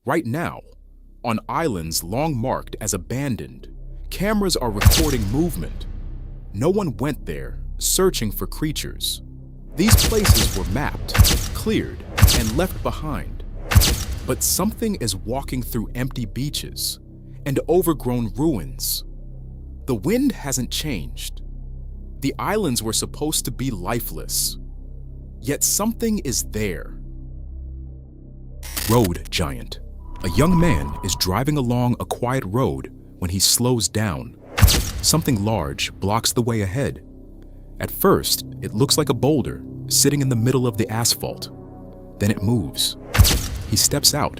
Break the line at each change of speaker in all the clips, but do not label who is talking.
Right now, on islands long marked as abandoned, cameras are recording movement. No one went there searching for creatures. These places were mapped, cleared, and left behind. But something is walking through empty beaches and overgrown ruins. The wind hasn't changed. The islands were supposed to be lifeless. Yet something is there. Road giant. A young man is driving along a quiet road when he slows down. Something large blocks the way ahead. At first, it looks like a boulder sitting in the middle of the asphalt. Then it moves. He steps out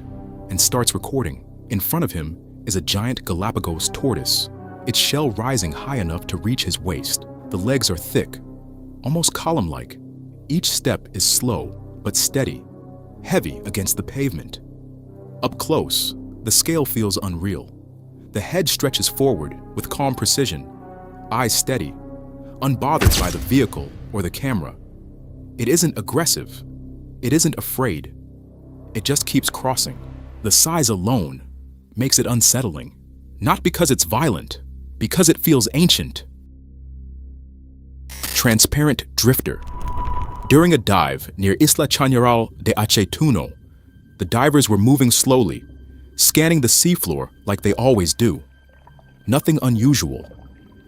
and starts recording. In front of him is a giant Galapagos tortoise, its shell rising high enough to reach his waist. The legs are thick, almost column-like. Each step is slow but steady, heavy against the pavement. Up close, the scale feels unreal. The head stretches forward with calm precision, eyes steady, unbothered by the vehicle or the camera. It isn't aggressive. It isn't afraid. It just keeps crossing. The size alone makes it unsettling. Not because it's violent, because it feels ancient. Transparent drifter. During a dive near Isla Chañaral de Aceituno, the divers were moving slowly, scanning the seafloor like they always do. Nothing unusual,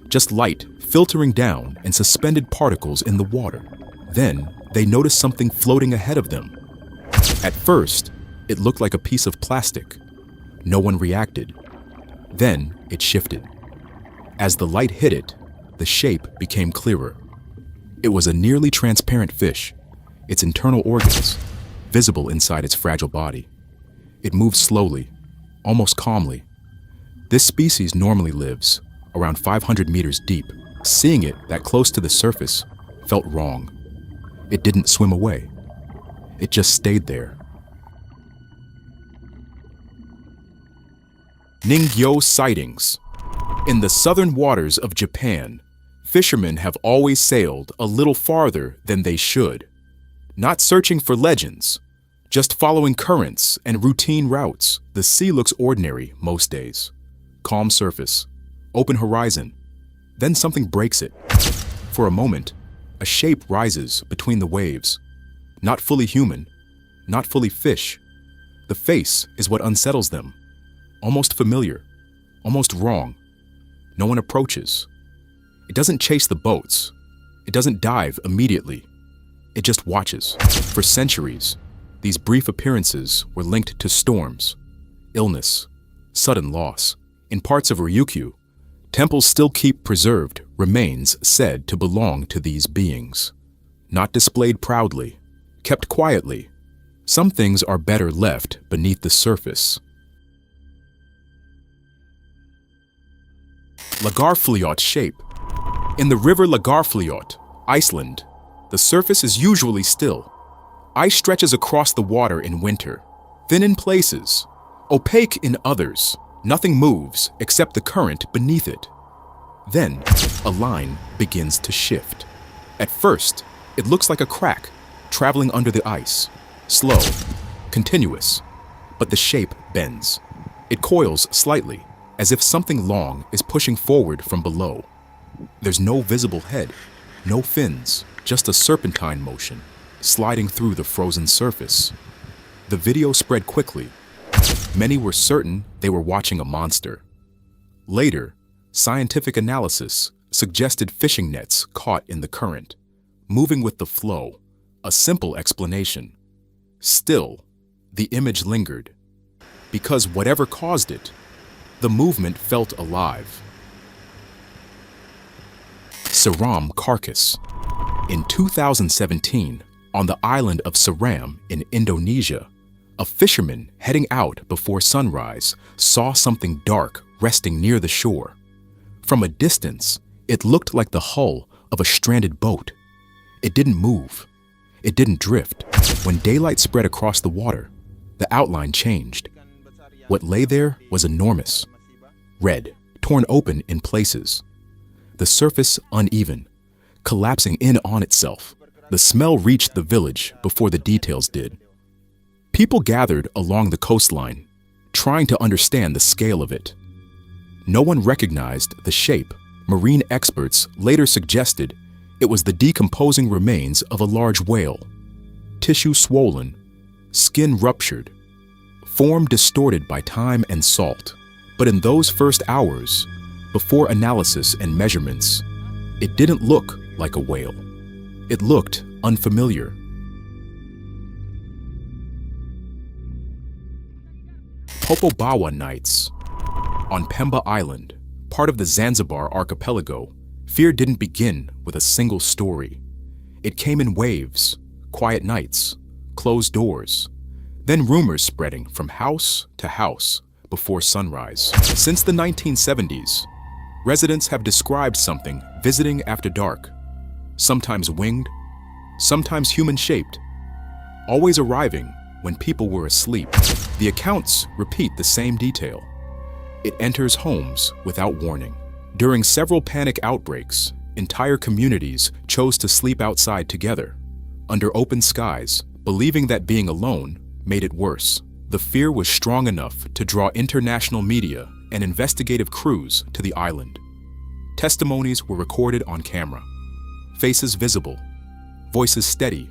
just light filtering down and suspended particles in the water. Then they noticed something floating ahead of them. At first, it looked like a piece of plastic. No one reacted. Then it shifted. As the light hit it, the shape became clearer. It was a nearly transparent fish, its internal organs visible inside its fragile body. It moved slowly, almost calmly. This species normally lives around 500 meters deep. Seeing it that close to the surface felt wrong. It didn't swim away. It just stayed there. Ningo sightings. In the southern waters of Japan, fishermen have always sailed a little farther than they should. Not searching for legends, just following currents and routine routes. The sea looks ordinary most days. Calm surface, open horizon. Then something breaks it. For a moment, a shape rises between the waves. Not fully human, not fully fish. The face is what unsettles them. Almost familiar, almost wrong. No one approaches. It doesn't chase the boats. It doesn't dive immediately. It just watches. For centuries, these brief appearances were linked to storms, illness, sudden loss. In parts of Ryukyu, temples still keep preserved remains said to belong to these beings. Not displayed proudly, kept quietly. Some things are better left beneath the surface. Lagarfleot shape. In the river Lagarfleot, Iceland, the surface is usually still. Ice stretches across the water in winter, thin in places, opaque in others. Nothing moves except the current beneath it. Then, a line begins to shift. At first, it looks like a crack traveling under the ice. Slow, continuous, but the shape bends. It coils slightly, as if something long is pushing forward from below. There's no visible head, no fins, just a serpentine motion, sliding through the frozen surface. The video spread quickly. Many were certain they were watching a monster. Later, scientific analysis suggested fishing nets caught in the current, moving with the flow, a simple explanation. Still, the image lingered, because whatever caused it, the movement felt alive. Samaram carcass. In 2017, on the island of Samaram in Indonesia, a fisherman heading out before sunrise saw something dark resting near the shore. From a distance, it looked like the hull of a stranded boat. It didn't move. It didn't drift. When daylight spread across the water, the outline changed. What lay there was enormous. Red, torn open in places. The surface uneven, collapsing in on itself. The smell reached the village before the details did. People gathered along the coastline, trying to understand the scale of it. No one recognized the shape. Marine experts later suggested it was the decomposing remains of a large whale. Tissue swollen, skin ruptured, form distorted by time and salt. But in those first hours, before analysis and measurements, it didn't look like a whale. It looked unfamiliar. Popo nights. On Pemba Island, part of the Zanzibar archipelago, fear didn't begin with a single story. It came in waves, quiet nights, closed doors, then rumors spreading from house to house before sunrise. Since the 1970s, residents have described something visiting after dark, sometimes winged, sometimes human-shaped, always arriving when people were asleep. The accounts repeat the same detail. It enters homes without warning. During several panic outbreaks, entire communities chose to sleep outside together, under open skies, believing that being alone made it worse. The fear was strong enough to draw international media and investigative crews to the island. Testimonies were recorded on camera, faces visible, voices steady.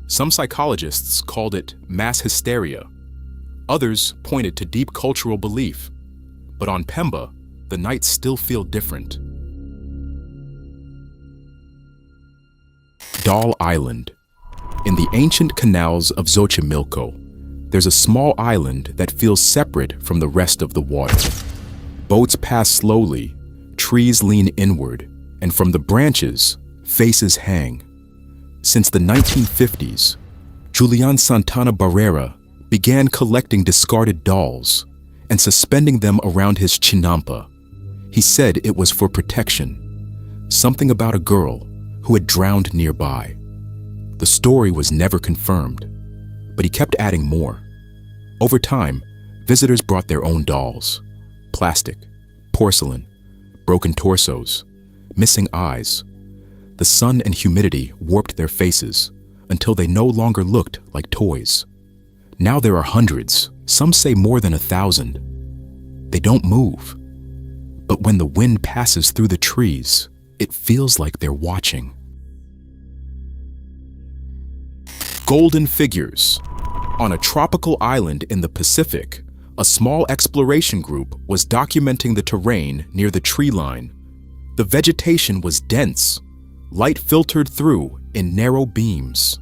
Some psychologists called it mass hysteria. Others pointed to deep cultural belief. But on Pemba, the nights still feel different. Doll Island. In the ancient canals of Xochimilco, there's a small island that feels separate from the rest of the water. Boats pass slowly, trees lean inward, and from the branches, faces hang. Since the 1950s, Julian Santana Barrera began collecting discarded dolls and suspending them around his chinampa. He said it was for protection, something about a girl who had drowned nearby. The story was never confirmed, but he kept adding more. Over time, visitors brought their own dolls: plastic, porcelain, broken torsos, missing eyes. The sun and humidity warped their faces until they no longer looked like toys. Now there are hundreds, some say more than 1,000. They don't move. But when the wind passes through the trees, it feels like they're watching. Golden figures. On a tropical island in the Pacific, a small exploration group was documenting the terrain near the tree line. The vegetation was dense, light filtered through in narrow beams.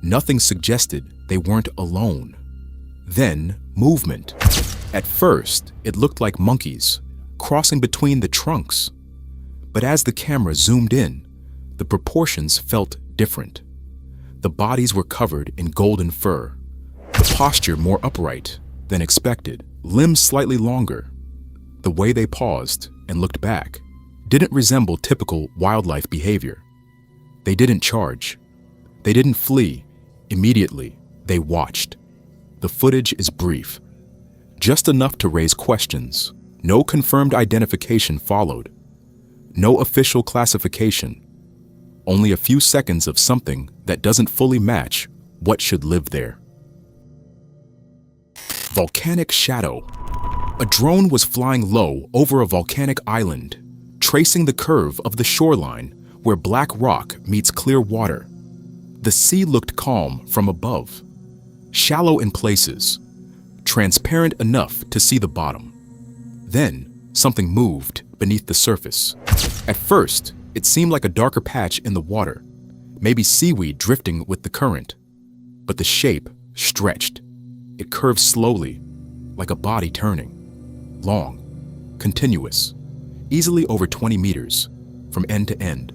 Nothing suggested they weren't alone. Then, movement. At first, it looked like monkeys, crossing between the trunks. But as the camera zoomed in, the proportions felt different. The bodies were covered in golden fur, the posture more upright than expected, limbs slightly longer. The way they paused and looked back didn't resemble typical wildlife behavior. They didn't charge. They didn't flee. Immediately, they watched. The footage is brief, just enough to raise questions. No confirmed identification followed. No official classification. Only a few seconds of something that doesn't fully match what should live there. Volcanic shadow. A drone was flying low over a volcanic island, tracing the curve of the shoreline where black rock meets clear water. The sea looked calm from above, shallow in places, transparent enough to see the bottom. Then, something moved beneath the surface. At first, it seemed like a darker patch in the water, maybe seaweed drifting with the current. But the shape stretched. It curved slowly, like a body turning. Long, continuous, easily over 20 meters, from end to end.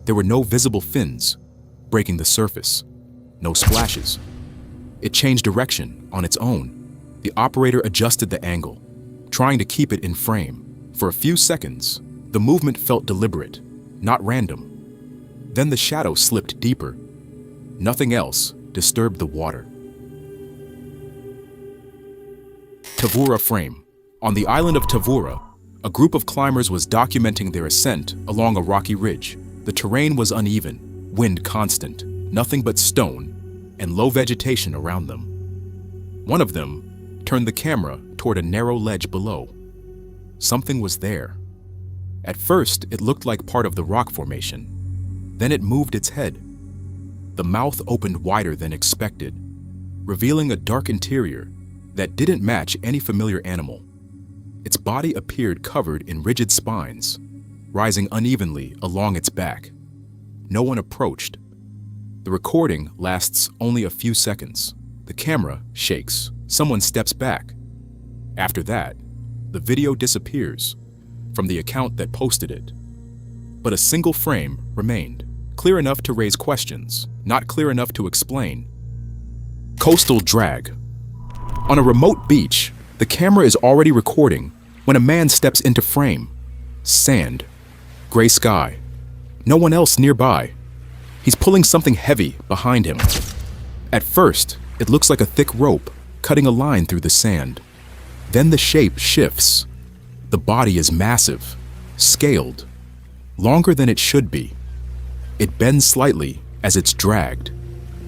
There were no visible fins breaking the surface, no splashes. It changed direction on its own. The operator adjusted the angle, trying to keep it in frame. For a few seconds, the movement felt deliberate, not random. Then the shadow slipped deeper. Nothing else disturbed the water. Tavura frame. On the island of Tavura, a group of climbers was documenting their ascent along a rocky ridge. The terrain was uneven, wind constant, nothing but stone, and low vegetation around them. One of them, turned the camera toward a narrow ledge below. Something was there. At first, it looked like part of the rock formation. Then it moved its head. The mouth opened wider than expected, revealing a dark interior that didn't match any familiar animal. Its body appeared covered in rigid spines, rising unevenly along its back. No one approached. The recording lasts only a few seconds. The camera shakes. Someone steps back. After that, the video disappears from the account that posted it. But a single frame remained, clear enough to raise questions, not clear enough to explain. Coastal drag. On a remote beach, the camera is already recording when a man steps into frame. Sand, gray sky, no one else nearby. He's pulling something heavy behind him. At first, it looks like a thick rope cutting a line through the sand. Then the shape shifts. The body is massive, scaled, longer than it should be. It bends slightly as it's dragged,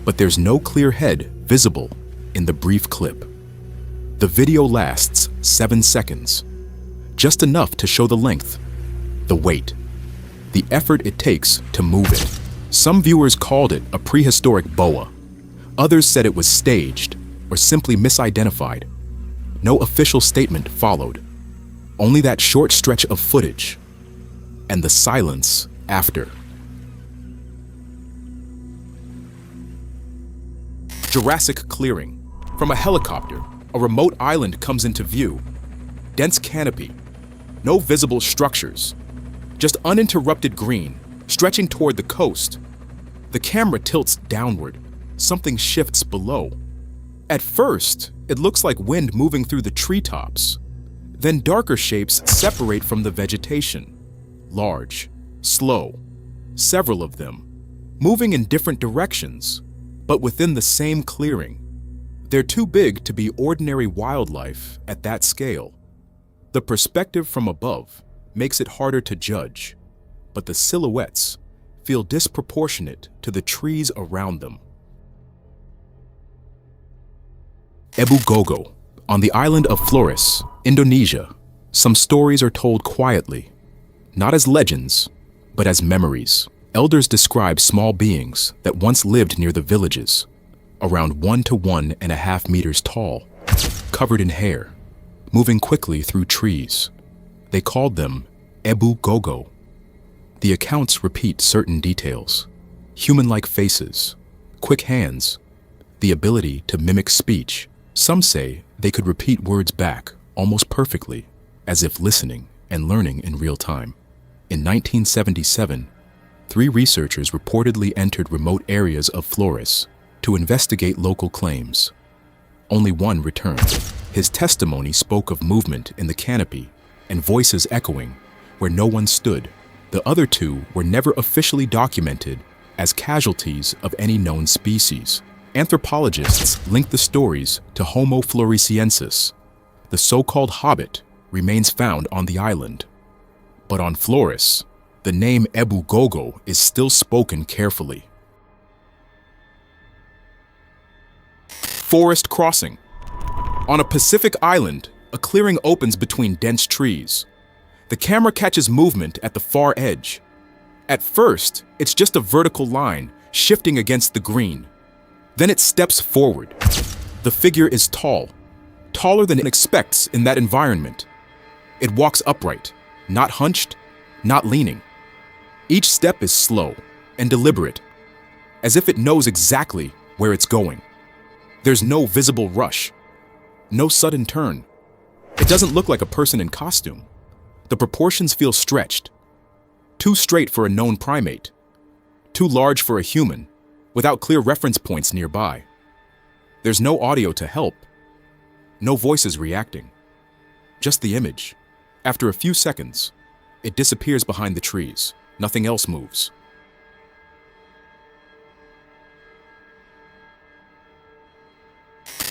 but there's no clear head visible in the brief clip. The video lasts 7 seconds, just enough to show the length, the weight, the effort it takes to move it. Some viewers called it a prehistoric boa. Others said it was staged or simply misidentified. No official statement followed, only that short stretch of footage and the silence after. Jurassic clearing. From a helicopter, a remote island comes into view. Dense canopy, no visible structures, just uninterrupted green, stretching toward the coast. The camera tilts downward. Something shifts below. At first, it looks like wind moving through the treetops. Then darker shapes separate from the vegetation. Large, slow, several of them, moving in different directions, but within the same clearing. They're too big to be ordinary wildlife at that scale. The perspective from above makes it harder to judge, but the silhouettes feel disproportionate to the trees around them. Ebugogo. On the island of Flores, Indonesia, some stories are told quietly, not as legends, but as memories. Elders describe small beings that once lived near the villages, around 1 to 1.5 meters tall, covered in hair, moving quickly through trees. They called them Ebu Gogo. The accounts repeat certain details: human-like faces, quick hands, the ability to mimic speech. Some say they could repeat words back almost perfectly, as if listening and learning in real time. In 1977, 3 researchers reportedly entered remote areas of Flores to investigate local claims. Only one returned. His testimony spoke of movement in the canopy and voices echoing where no one stood. The other 2 were never officially documented as casualties of any known species. Anthropologists link the stories to Homo floresiensis. The so-called Hobbit remains found on the island. But on Flores, the name Ebugogo is still spoken carefully. Forest crossing. On a Pacific island, a clearing opens between dense trees. The camera catches movement at the far edge. At first, it's just a vertical line shifting against the green. Then it steps forward. The figure is tall, taller than it expects in that environment. It walks upright, not hunched, not leaning. Each step is slow and deliberate, as if it knows exactly where it's going. There's no visible rush, no sudden turn. It doesn't look like a person in costume. The proportions feel stretched, too straight for a known primate, too large for a human, without clear reference points nearby. There's no audio to help, no voices reacting, just the image. After a few seconds, it disappears behind the trees. Nothing else moves.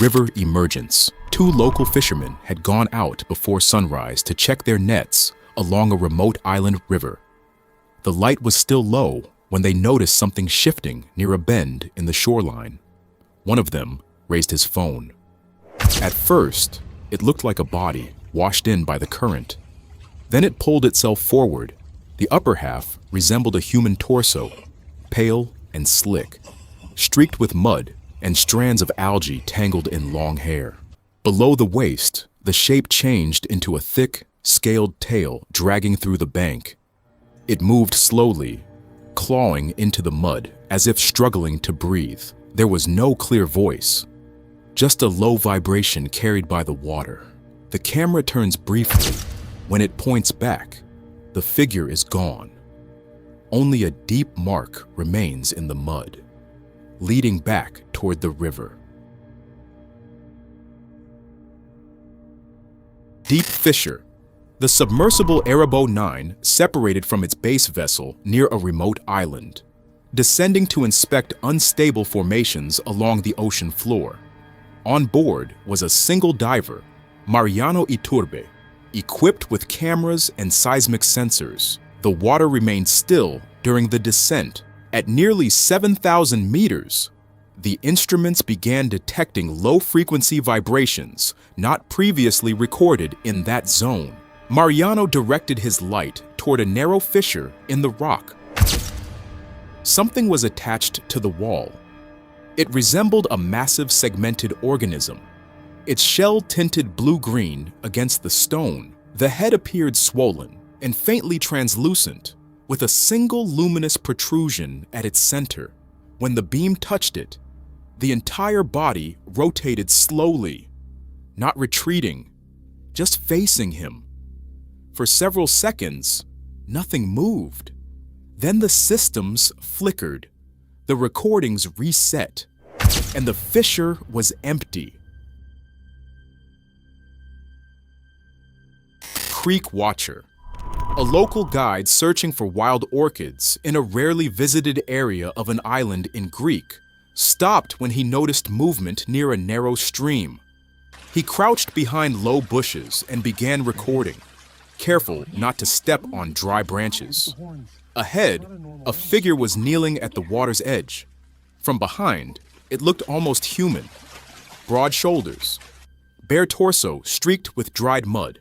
River emergence. 2 local fishermen had gone out before sunrise to check their nets along a remote island river. The light was still low when they noticed something shifting near a bend in the shoreline. One of them raised his phone. At first, it looked like a body washed in by the current. Then it pulled itself forward. The upper half resembled a human torso, pale and slick, streaked with mud and strands of algae tangled in long hair. Below the waist, the shape changed into a thick, scaled tail dragging through the bank. It moved slowly, clawing into the mud as if struggling to breathe. There was no clear voice, just a low vibration carried by the water. The camera turns briefly. When it points back, the figure is gone. Only a deep mark remains in the mud, leading back toward the river. Deep fissure. The submersible Erebo 9 separated from its base vessel near a remote island, descending to inspect unstable formations along the ocean floor. On board was a single diver, Mariano Iturbe, equipped with cameras and seismic sensors. The water remained still during the descent. At nearly 7,000 meters, the instruments began detecting low-frequency vibrations not previously recorded in that zone. Mariano directed his light toward a narrow fissure in the rock. Something was attached to the wall. It resembled a massive segmented organism. Its shell tinted blue-green against the stone. The head appeared swollen and faintly translucent, with a single luminous protrusion at its center. When the beam touched it, the entire body rotated slowly, not retreating, just facing him. For several seconds, nothing moved. Then the systems flickered, the recordings reset, and the fissure was empty. Creek Watcher. A local guide searching for wild orchids in a rarely visited area of an island in Greek stopped when he noticed movement near a narrow stream. He crouched behind low bushes and began recording, careful not to step on dry branches. Ahead, a figure was kneeling at the water's edge. From behind, it looked almost human. Broad shoulders, bare torso streaked with dried mud,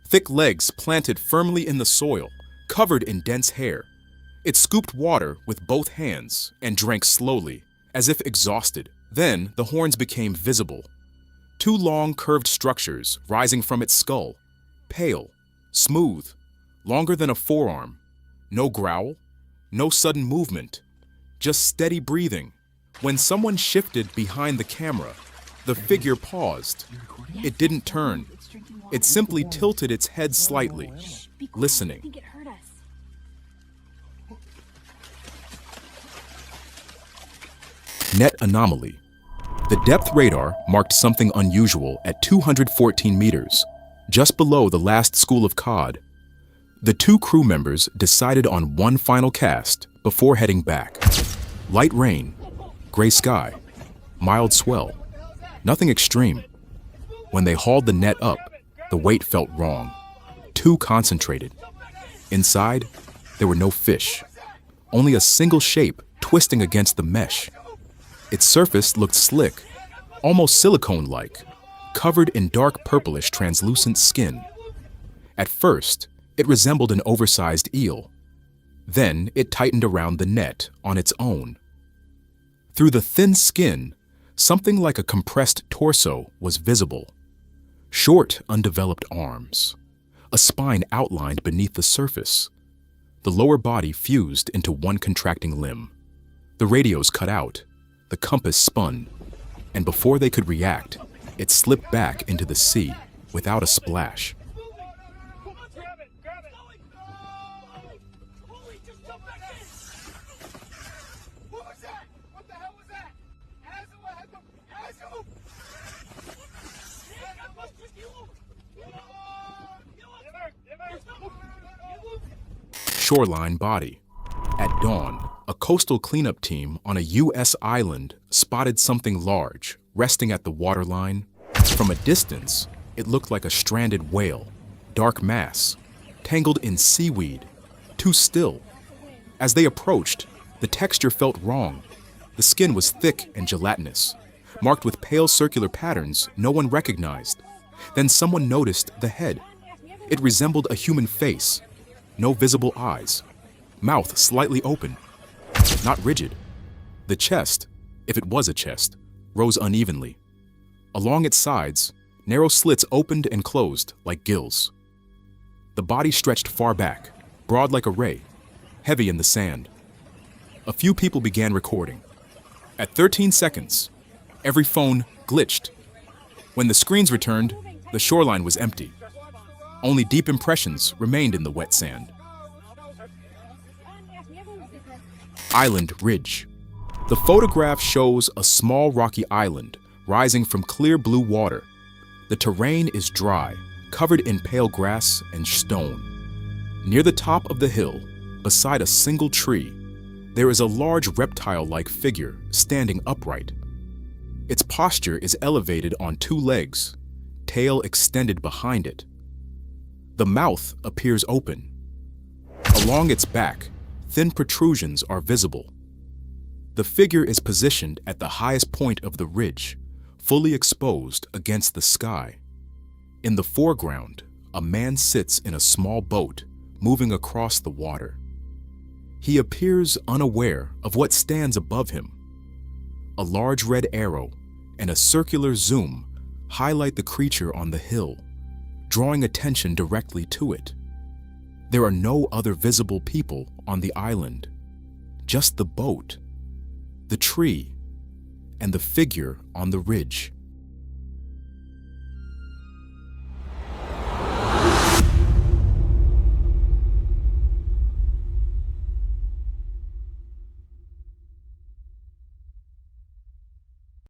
thick legs planted firmly in the soil, covered in dense hair. It scooped water with both hands and drank slowly, as if exhausted. Then the horns became visible. Two long curved structures rising from its skull, pale, smooth, longer than a forearm. No growl, no sudden movement, just steady breathing. When someone shifted behind the camera, the figure paused. It didn't turn. It simply tilted its head slightly, listening. Net anomaly. The depth radar marked something unusual at 214 meters, just below the last school of cod. The two crew members decided on one final cast before heading back. Light rain, gray sky, mild swell, nothing extreme. When they hauled the net up, the weight felt wrong, too concentrated. Inside, there were no fish, only a single shape twisting against the mesh. Its surface looked slick, almost silicone-like, covered in dark purplish translucent skin. At first, it resembled an oversized eel. Then it tightened around the net on its own. Through the thin skin, something like a compressed torso was visible. Short, undeveloped arms, a spine outlined beneath the surface. The lower body fused into one contracting limb. The radios cut out, the compass spun, and before they could react, it slipped back into the sea without a splash. Shoreline body. At dawn, a coastal cleanup team on a U.S. island spotted something large resting at the waterline. From a distance, it looked like a stranded whale, dark mass, tangled in seaweed, too still. As they approached, the texture felt wrong. The skin was thick and gelatinous, marked with pale circular patterns no one recognized. Then someone noticed the head. It resembled a human face. No visible eyes. Mouth slightly open. Not rigid. The chest, if it was a chest, rose unevenly. Along its sides, narrow slits opened and closed like gills. The body stretched far back, broad like a ray, heavy in the sand. A few people began recording. At 13 seconds, every phone glitched. When the screens returned, the shoreline was empty. Only deep impressions remained in the wet sand. Island Ridge. The photograph shows a small rocky island rising from clear blue water. The terrain is dry, covered in pale grass and stone. Near the top of the hill, beside a single tree, there is a large reptile-like figure standing upright. Its posture is elevated on two legs, tail extended behind it. The mouth appears open. Along its back, thin protrusions are visible. The figure is positioned at the highest point of the ridge, fully exposed against the sky. In the foreground, a man sits in a small boat moving across the water. He appears unaware of what stands above him. A large red arrow and a circular zoom highlight the creature on the hill, drawing attention directly to it. There are no other visible people on the island, just the boat, the tree, and the figure on the ridge.